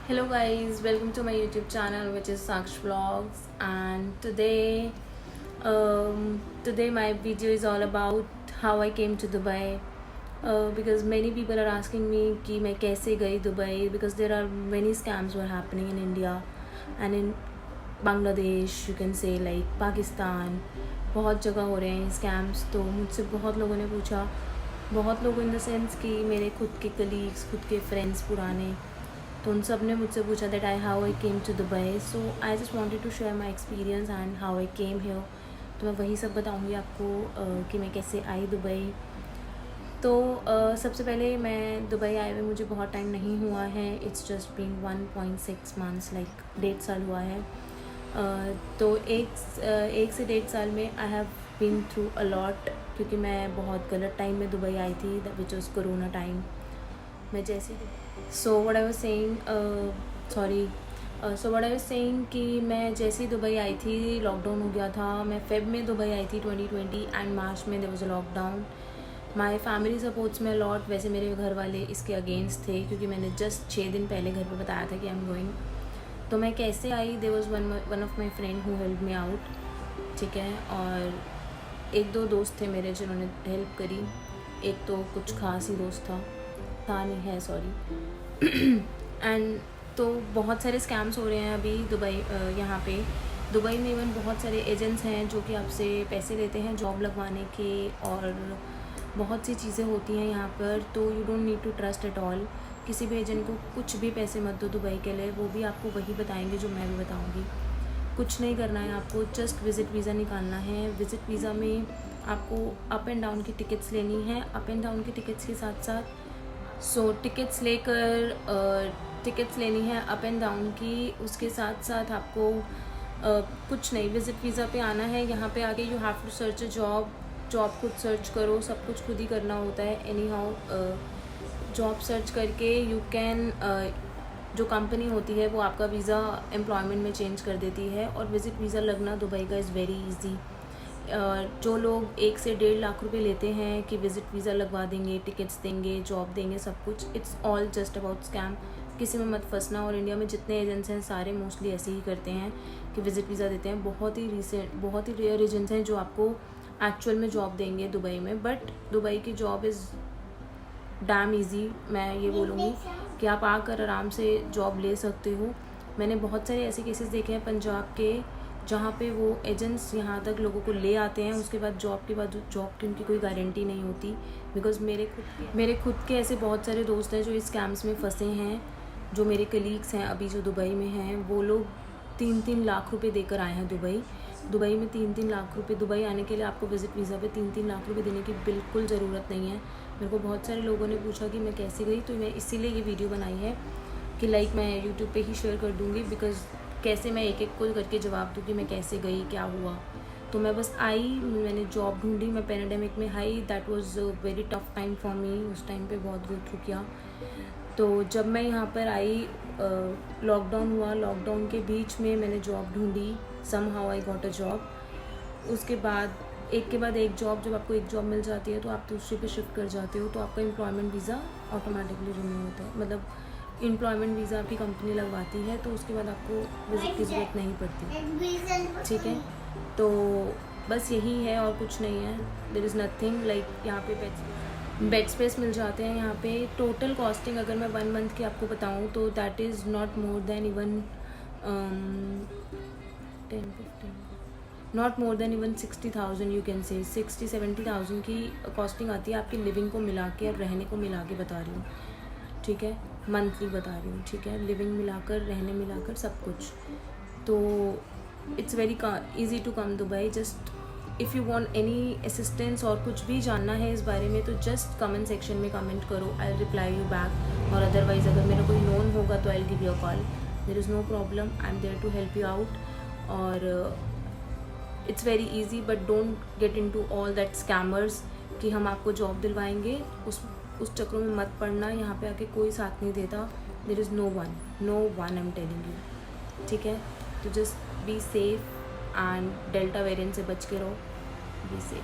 Hello guys, welcome to my YouTube channel which is Saksh Vlogs, and today my video is all about how I came to Dubai, because many people are asking me कि मैं कैसे गई Dubai, because there are many scams were happening in India and in Bangladesh, you can say like Pakistan, बहुत जगह हो रहे हैं scams. तो मुझसे बहुत लोगों ने पूछा, बहुत लोग इन द सेंस कि मेरे खुद के कलीग्स, खुद के फ्रेंड्स पुराने, तो उन सब ने मुझसे पूछा that how I came to Dubai. So I just wanted to share my experience and how I came here. तो मैं वही सब बताऊंगी आपको कि मैं कैसे आई दुबई। तो सबसे पहले मैं दुबई आए हुए मुझे बहुत टाइम नहीं हुआ है, it's just been 1.6 months, like 1.5 साल हुआ है। तो एक से 1.5 साल में I have been through a lot, क्योंकि मैं बहुत गलत टाइम में दुबई आई थी, विच वॉज कोरोना टाइम। मैं जैसे so what I was saying कि मैं जैसे ही दुबई आई थी लॉकडाउन हो गया था। मैं फेब में दुबई आई थी 2020 एंड मार्च में there was a lockdown. My family supports me lot, वैसे मेरे घर वाले इसके अगेंस्ट थे क्योंकि मैंने जस्ट 6 दिन पहले घर पे बताया था कि आई एम गोइंग। तो मैं कैसे आई, there was one of my friend who help me out, ठीक है। और एक दो दोस्त थे मेरे जिन्होंने हेल्प करी, एक तो कुछ खास ही दोस्त था नहीं है, सॉरी। एंड तो बहुत सारे स्कैम्स हो रहे हैं अभी दुबई, यहाँ पे दुबई में इवन बहुत सारे एजेंट्स हैं जो कि आपसे पैसे लेते हैं जॉब लगवाने के, और बहुत सी चीज़ें होती हैं यहाँ पर। तो you don't need to trust at all, किसी भी एजेंट को कुछ भी पैसे मत दो दुबई के लिए, वो भी आपको वही बताएंगे जो मैं भी बताऊँगी। कुछ नहीं करना है आपको, जस्ट विज़िट वीज़ा निकालना है। विज़िट वीज़ा में आपको अप एंड डाउन की टिकट्स लेनी है, अप एंड डाउन की टिकट्स के साथ साथ टिकट्स लेनी है अप एंड डाउन की। उसके साथ साथ आपको कुछ नहीं, विज़िट वीज़ा पे आना है। यहाँ पे आके you have to search a job खुद सर्च करो, सब कुछ खुद ही करना होता है। एनी हाउ जॉब सर्च करके यू कैन, जो कंपनी होती है वो आपका वीज़ा एम्प्लॉयमेंट में चेंज कर देती है। और विज़िट वीज़ा लगना दुबई का इज़ वेरी ईजी। जो लोग 1 से 1.5 लाख रुपए लेते हैं कि विज़िट वीज़ा लगवा देंगे, टिकट्स देंगे, जॉब देंगे, सब कुछ, it's all just about scam. किसी में मत फंसना। और इंडिया में जितने एजेंट्स हैं सारे मोस्टली ऐसे ही करते हैं कि विज़िट वीज़ा देते हैं। बहुत ही रेयर एजेंट्स हैं जो आपको एक्चुअल में जॉब देंगे दुबई में। बट दुबई की जॉब इज़ डैम ईजी। मैं ये बोलूँगी कि आप आकर आराम से जॉब ले सकते हो। मैंने बहुत सारे ऐसे केसेस देखे हैं पंजाब के, जहाँ पे वो एजेंट्स यहाँ तक लोगों को ले आते हैं, उसके बाद जॉब की उनकी कोई गारंटी नहीं होती। बिकॉज़ मेरे खुद के ऐसे बहुत सारे दोस्त हैं जो इस स्कैम्स में फंसे हैं। जो मेरे कलीग्स हैं अभी जो दुबई में हैं, वो लोग 3-3 लाख रुपए देकर आए हैं दुबई में 3-3 लाख रुपए। दुबई आने के लिए आपको विज़िट वीज़ा पे 3-3 लाख रुपए देने की बिल्कुल ज़रूरत नहीं है। मेरे को बहुत सारे लोगों ने पूछा कि मैं कैसे गई, तो मैं इसीलिए ये वीडियो बनाई है कि लाइक मैं यूट्यूब पे ही शेयर कर दूँगी, बिकॉज़ कैसे मैं एक को करके जवाब दूँ कि मैं कैसे गई, क्या हुआ। तो मैं बस आई, मैंने जॉब ढूंढी। मैं पैंडेमिक में आई, that was very tough time for me. उस टाइम पे बहुत गो थ्रू किया। तो जब मैं यहाँ पर आई, लॉकडाउन हुआ, लॉकडाउन के बीच में मैंने जॉब ढूंढी, somehow I got a job. उसके बाद एक के बाद एक जॉब, जब आपको एक जॉब मिल जाती है तो आप दूसरे पे शिफ्ट कर जाते हो, तो आपका एम्प्लॉयमेंट वीज़ा ऑटोमेटिकली रिन्यू होता है। मतलब एम्प्लॉयमेंट वीज़ा आपकी कंपनी लगवाती है, तो उसके बाद आपको विज़िट की ज़रूरत नहीं पड़ती, ठीक है। तो बस यही है और कुछ नहीं है। There is nothing like. यहाँ पे बेड स्पेस मिल जाते हैं यहाँ पे। टोटल कॉस्टिंग अगर मैं 1 मंथ की आपको बताऊँ तो that is not more than even 60,000, you can say 60-70,000 की कॉस्टिंग आती है आपकी लिविंग को मिला के और रहने को मिला के बता रही हूँ, ठीक है। मंथली बता रही हूँ, ठीक है। लिविंग मिलाकर, रहने मिलाकर, सब कुछ। तो it's very easy to come Dubai. Just if you want any assistance और कुछ भी जानना है इस बारे में, तो जस्ट कमेंट सेक्शन में कमेंट करो, I will reply you back. और अदरवाइज़ अगर मेरा कोई नोन होगा तो I will give you a call, there is no problem, I am there to help you out. और it's very easy, but don't get into all that scammers कि हम आपको जॉब दिलवाएंगे, उस चक्रों में मत पड़ना। यहाँ पे आके कोई साथ नहीं देता। There is no one I am telling you, ठीक है। तो just be safe and delta variant से बच के रहो, बी सेफ।